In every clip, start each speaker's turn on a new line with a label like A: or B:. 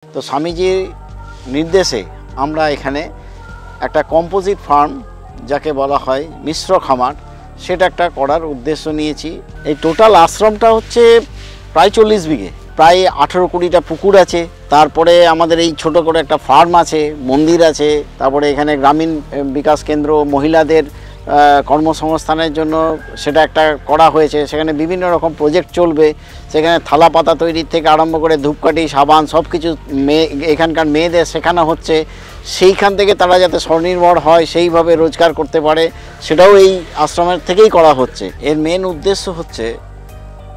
A: তো স্বামীজির নির্দেশে আমরা এখানে একটা কম্পোজিট ফার্ম যাকে বলা হয় মিশ্র খামার সেটা একটা করার উদ্দেশ্য নিয়েছি। এই টোটাল আশ্রমটা হচ্ছে প্রায় 40 বিঘে, প্রায় 18-20টা পুকুর আছে। তারপরে আমাদের এই ছোট করে একটা ফার্ম আছে, মন্দির আছে। তারপরে এখানে গ্রামীণ বিকাশ কেন্দ্র মহিলাদের কর্মসংস্থানের জন্য সেটা একটা করা হয়েছে। সেখানে বিভিন্ন রকম প্রজেক্ট চলবে। সেখানে থালা পাতা তৈরির থেকে আরম্ভ করে ধূপকাঠি, সাবান সব কিছু এখানকার মেয়েদের শেখানো হচ্ছে। সেইখান থেকে তারা যাতে স্বনির্ভর হয়, সেইভাবে রোজগার করতে পারে, সেটাও এই আশ্রমের থেকেই করা হচ্ছে। এর মেন উদ্দেশ্য হচ্ছে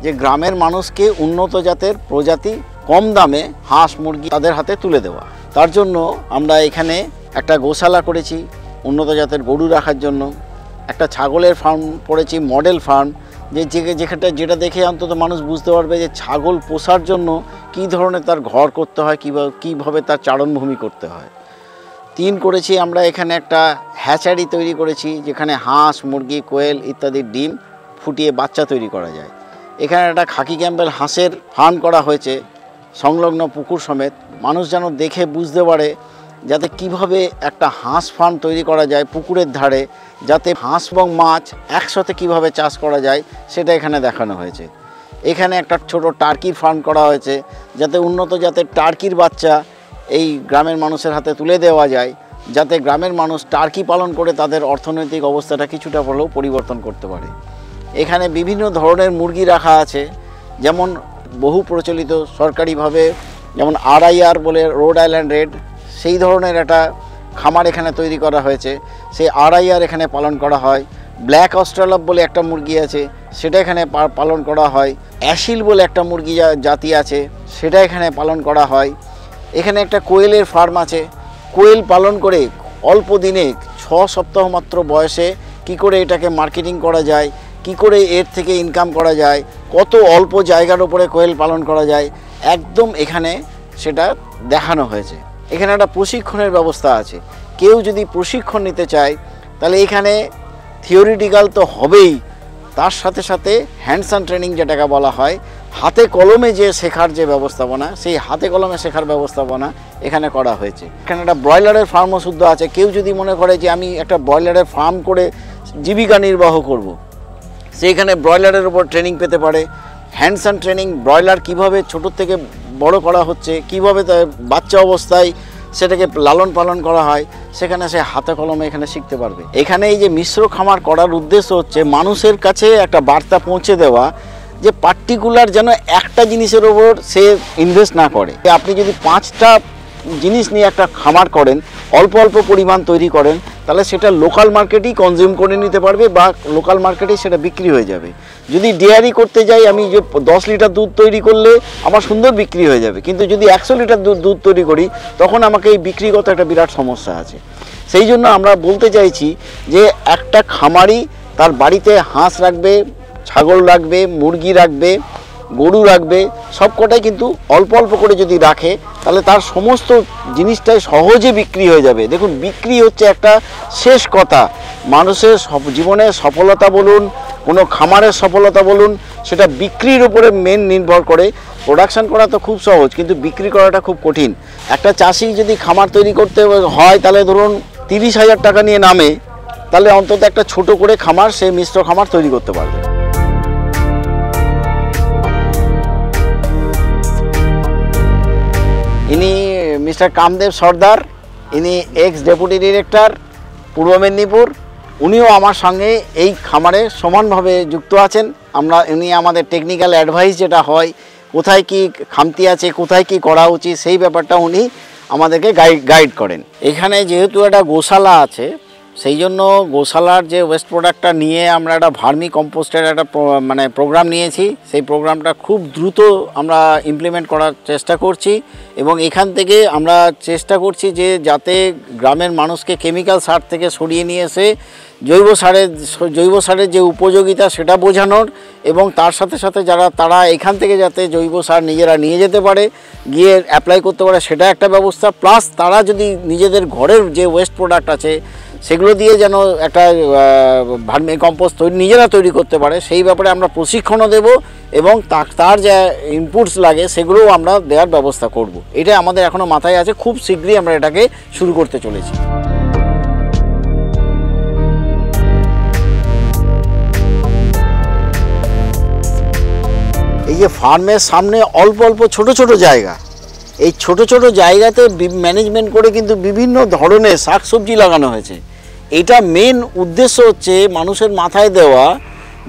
A: যে গ্রামের মানুষকে উন্নত জাতের প্রজাতি কম দামে হাঁস মুরগি তাদের হাতে তুলে দেওয়া। তার জন্য আমরা এখানে একটা গোশালা করেছি উন্নত জাতের গরু রাখার জন্য, একটা ছাগলের ফার্ম করেছি, মডেল ফার্ম, যেটা দেখে অন্তত মানুষ বুঝতে পারবে যে ছাগল পোষার জন্য কী ধরনের তার ঘর করতে হয়, কীভাবে তার চারণভূমি করতে হয়। 3 করেছি আমরা এখানে একটা হ্যাচারি তৈরি করেছি, যেখানে হাঁস মুরগি কোয়েল ইত্যাদির ডিম ফুটিয়ে বাচ্চা তৈরি করা যায়। এখানে একটা খাকি ক্যাম্বেল হাঁসের ফার্ম করা হয়েছে সংলগ্ন পুকুর সমেত। মানুষ যেন দেখে বুঝতে পারে যাতে কিভাবে একটা হাঁস ফার্ম তৈরি করা যায় পুকুরের ধারে, যাতে হাঁস এবং মাছ একসাথে কিভাবে চাষ করা যায় সেটা এখানে দেখানো হয়েছে। এখানে একটা ছোট টার্কির ফার্ম করা হয়েছে, যাতে উন্নত জাতের টার্কির বাচ্চা এই গ্রামের মানুষের হাতে তুলে দেওয়া যায়, যাতে গ্রামের মানুষ টার্কি পালন করে তাদের অর্থনৈতিক অবস্থাটা কিছুটা হলেও পরিবর্তন করতে পারে। এখানে বিভিন্ন ধরনের মুরগি রাখা আছে, যেমন বহু প্রচলিত সরকারিভাবে যেমন RIR বলে, রোড আইল্যান্ড রেড, সেই ধরনের একটা খামার এখানে তৈরি করা হয়েছে। সেই RIR এখানে পালন করা হয়। ব্ল্যাক অস্ট্রেলপ বলে একটা মুরগি আছে, সেটা এখানে পালন করা হয়। অ্যাশিল বলে একটা মুরগি জাতি আছে, সেটা এখানে পালন করা হয়। এখানে একটা কোয়েলের ফার্ম আছে। কোয়েল পালন করে অল্প দিনে 6 সপ্তাহ মাত্র বয়সে কি করে এটাকে মার্কেটিং করা যায়, কি করে এর থেকে ইনকাম করা যায়, কত অল্প জায়গার উপরে কোয়েল পালন করা যায়, একদম এখানে সেটা দেখানো হয়েছে। এখানে একটা প্রশিক্ষণের ব্যবস্থা আছে। কেউ যদি প্রশিক্ষণ নিতে চায় তাহলে এখানে থিওরিটিক্যাল তো হবেই, তার সাথে সাথে হ্যান্ডস অন ট্রেনিং যেটাকে বলা হয়, হাতে কলমে যে শেখার যে ব্যবস্থাপনা, সেই হাতে কলমে শেখার ব্যবস্থাপনা এখানে করা হয়েছে। এখানে একটা ব্রয়লারের ফার্মও শুদ্ধ আছে। কেউ যদি মনে করে যে আমি একটা ব্রয়লারের ফার্ম করে জীবিকা নির্বাহ করব, সেইখানে ব্রয়লারের উপর ট্রেনিং পেতে পারে। হ্যান্ডস অন ট্রেনিং, ব্রয়লার কীভাবে ছোটো থেকে বড় করা হচ্ছে, কীভাবে তার বাচ্চা অবস্থায় সেটাকে লালন পালন করা হয়, সেখানে সে হাতে কলমে এখানে শিখতে পারবে। এখানে এই যে মিশ্র খামার করার উদ্দেশ্য হচ্ছে মানুষের কাছে একটা বার্তা পৌঁছে দেওয়া, যে পার্টিকুলার যেন একটা জিনিসের ওপর সে ইনভেস্ট না করে। আপনি যদি 5টা জিনিস নিয়ে একটা খামার করেন, অল্প অল্প পরিমাণ তৈরি করেন, তাহলে সেটা লোকাল মার্কেটেই কনজিউম করে নিতে পারবে বা লোকাল মার্কেটেই সেটা বিক্রি হয়ে যাবে। যদি ডেয়ারি করতে যাই, আমি যে 10 লিটার দুধ তৈরি করলে আমার সুন্দর বিক্রি হয়ে যাবে, কিন্তু যদি 100 লিটার দুধ তৈরি করি তখন আমাকে এই বিক্রিগত একটা বিরাট সমস্যা আছে। সেই জন্য আমরা বলতে চাইছি যে একটা খামারি তার বাড়িতে হাঁস রাখবে, ছাগল রাখবে, মুরগি রাখবে, গরু রাখবে, সব কটাই কিন্তু অল্প অল্প করে যদি রাখে তাহলে তার সমস্ত জিনিসটাই সহজে বিক্রি হয়ে যাবে। দেখুন, বিক্রি হচ্ছে একটা শেষ কথা। মানুষের জীবনে সফলতা বলুন, কোনো খামারের সফলতা বলুন, সেটা বিক্রির উপরে মেন নির্ভর করে। প্রোডাকশান করা তো খুব সহজ, কিন্তু বিক্রি করাটা খুব কঠিন। একটা চাষি যদি খামার তৈরি করতে হয়, তাহলে ধরুন 30,000 টাকা নিয়ে নামে, তাহলে অন্তত একটা ছোট করে খামার, সে মিশ্র খামার তৈরি করতে পারবে। ইনি মিস্টার কামদেব সর্দার, ইনি এক্স ডেপুটি ডিরেক্টর পূর্ব মেদিনীপুর। উনিও আমার সঙ্গে এই খামারে সমানভাবে যুক্ত আছেন। উনি আমাদের টেকনিক্যাল অ্যাডভাইস যেটা হয়, কোথায় কি খামতি আছে, কোথায় কি করা উচিত, সেই ব্যাপারটা উনি আমাদেরকে গাইড করেন। এখানে যেহেতু একটা গোশালা আছে, সেই জন্য গোশালার যে ওয়েস্ট প্রোডাক্টটা নিয়ে আমরা একটা ভার্মি কম্পোস্টের একটা প্রোগ্রাম নিয়েছি। সেই প্রোগ্রামটা খুব দ্রুত আমরা ইমপ্লিমেন্ট করার চেষ্টা করছি, এবং এখান থেকে আমরা চেষ্টা করছি যে যাতে গ্রামের মানুষকে কেমিক্যাল সার থেকে সরিয়ে নিয়ে এসে জৈব সারের যে উপযোগিতা সেটা বোঝানোর, এবং তার সাথে সাথে তারা এখান থেকে যাতে জৈব সার নিজেরা নিয়ে যেতে পারে, গিয়ে অ্যাপ্লাই করতে পারে, সেটা একটা ব্যবস্থা। প্লাস তারা যদি নিজেদের ঘরের যে ওয়েস্ট প্রোডাক্ট আছে সেগুলো দিয়ে যেন একটা ভার্মি কম্পোস্ট নিজেরা তৈরি করতে পারে, সেই ব্যাপারে আমরা প্রশিক্ষণও দেব এবং তার যা ইনপুটস লাগে সেগুলোও আমরা দেওয়ার ব্যবস্থা করব। এটা আমাদের এখনও মাথায় আছে, খুব শীঘ্রই আমরা এটাকে শুরু করতে চলেছি। এই যে ফার্মের সামনে অল্প অল্প ছোট ছোট জায়গা, এই ছোট ছোট জায়গাতে ম্যানেজমেন্ট করে কিন্তু বিভিন্ন ধরনের শাকসবজি লাগানো হয়েছে। এটা মেন উদ্দেশ্য হচ্ছে মানুষের মাথায় দেওয়া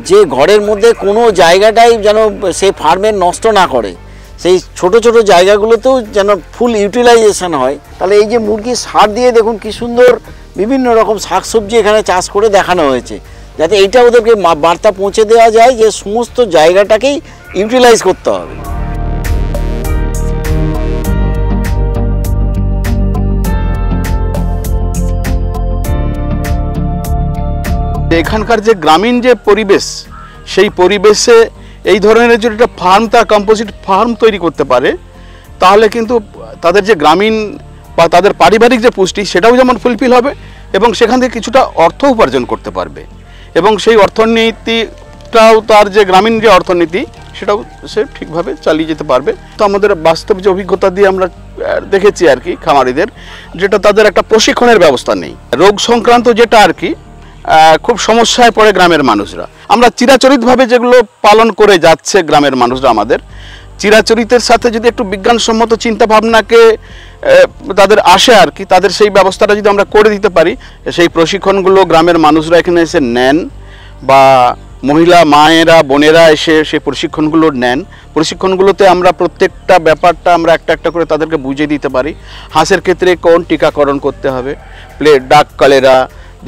A: যে ঘরের মধ্যে কোনো জায়গাটাই যেন সে ফার্মের নষ্ট না করে, সেই ছোট ছোট জায়গাগুলোতেও যেন ফুল ইউটিলাইজেশন হয়। তাহলে এই যে মুরগির সার দিয়ে দেখুন কি সুন্দর বিভিন্ন রকম শাকসবজি এখানে চাষ করে দেখানো হয়েছে, যাতে এইটা ওদেরকে বার্তা পৌঁছে দেওয়া যায় যে সমস্ত জায়গাটাকেই ইউটিলাইজ করতে হবে।
B: এখানকার যে গ্রামীণ যে পরিবেশ, সেই পরিবেশে এই ধরনের যদি একটা ফার্ম, তার কম্পোজিট ফার্ম তৈরি করতে পারে, তাহলে কিন্তু তাদের যে গ্রামীণ বা তাদের পারিবারিক যে পুষ্টি সেটাও যেমন ফুলফিল হবে এবং সেখান থেকে কিছুটা অর্থ উপার্জন করতে পারবে এবং সেই অর্থনীতিটাও তার যে গ্রামীণ যে অর্থনীতি সেটাও সে ঠিকভাবে চালিয়ে যেতে পারবে। তো আমাদের বাস্তব যে অভিজ্ঞতা দিয়ে আমরা দেখেছি আর কি খামারিদের, যেটা তাদের একটা প্রশিক্ষণের ব্যবস্থা নেই, রোগ সংক্রান্ত যেটা আর কি খুব সমস্যায় পড়ে গ্রামের মানুষরা। আমরা চিরাচরিতভাবে যেগুলো পালন করে যাচ্ছে গ্রামের মানুষরা, আমাদের চিরাচরিতের সাথে যদি একটু বিজ্ঞানসম্মত চিন্তা ভাবনাকে তাদের আসে আর কি, তাদের সেই ব্যবস্থাটা যদি আমরা করে দিতে পারি, সেই প্রশিক্ষণগুলো গ্রামের মানুষরা এখানে এসে নেন বা মহিলা মায়েরা বোনেরা এসে সেই প্রশিক্ষণগুলো নেন। প্রশিক্ষণগুলোতে আমরা প্রত্যেকটা ব্যাপারটা আমরা একটা একটা করে তাদেরকে বুঝিয়ে দিতে পারি। হাঁসের ক্ষেত্রে কোন টিকাকরণ করতে হবে, ডাক কলেরা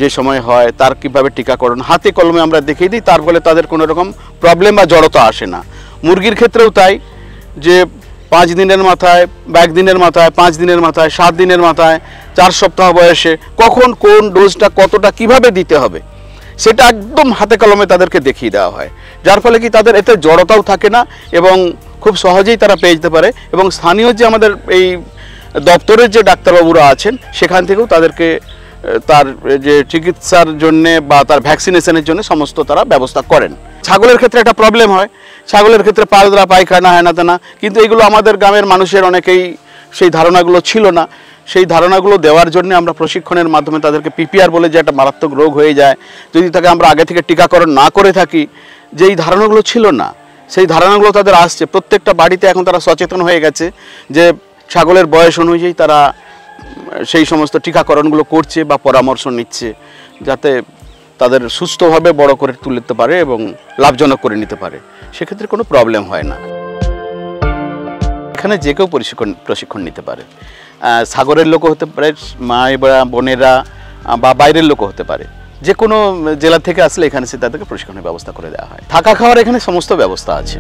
B: যে সময় হয় তার কিভাবে টিকাকরণ হাতে কলমে আমরা দেখিয়ে দিই, তার ফলে তাদের কোনো রকম প্রবলেম বা জড়তা আসে না। মুরগির ক্ষেত্রেও তাই, যে 5 দিনের মাথায় বা 1 দিনের মাথায়, 5 দিনের মাথায়, 7 দিনের মাথায়, 4 সপ্তাহ বয়সে কখন কোন ডোজটা কতটা কিভাবে দিতে হবে সেটা একদম হাতে কলমে তাদেরকে দেখিয়ে দেওয়া হয়, যার ফলে কি তাদের এতে জড়তাও থাকে না এবং খুব সহজেই তারা পেয়ে যেতে পারে। এবং স্থানীয় যে আমাদের এই দপ্তরের যে ডাক্তারবাবুরা আছেন সেখান থেকেও তাদেরকে তার যে চিকিৎসার জন্যে বা তার ভ্যাকসিনেশনের জন্য সমস্ত তারা ব্যবস্থা করেন। ছাগলের ক্ষেত্রে একটা প্রবলেম হয়, ছাগলের ক্ষেত্রে পালদরা পায়খানা হ্যানা তেনা, কিন্তু এগুলো আমাদের গ্রামের মানুষের অনেকেই সেই ধারণাগুলো ছিল না। সেই ধারণাগুলো দেওয়ার জন্য আমরা প্রশিক্ষণের মাধ্যমে তাদেরকে পিপিআর বলে যে একটা মারাত্মক রোগ হয়ে যায়, যদি তাকে আমরা আগে থেকে টিকাকরণ না করে থাকি, যেই ধারণাগুলো ছিল না সেই ধারণাগুলো তাদের আসছে। প্রত্যেকটা বাড়িতে এখন তারা সচেতন হয়ে গেছে যে ছাগলের বয়স অনুযায়ী তারা সেই সমস্ত টিকাকরণগুলো করছে বা পরামর্শ নিচ্ছে, যাতে তাদের সুস্থভাবে বড় করে তুলতে পারে এবং লাভজনক করে নিতে পারে। সেক্ষেত্রে কোনো প্রবলেম হয় না। এখানে যে কেউ প্রশিক্ষণ নিতে পারে, সাগরের লোকও হতে পারে, মায়েরা বোনেরা বা বাইরের লোকও হতে পারে, যে কোনো জেলা থেকে আসলে এখানে সে তাদেরকে প্রশিক্ষণের ব্যবস্থা করে দেওয়া হয়। থাকা খাওয়ার এখানে সমস্ত ব্যবস্থা আছে।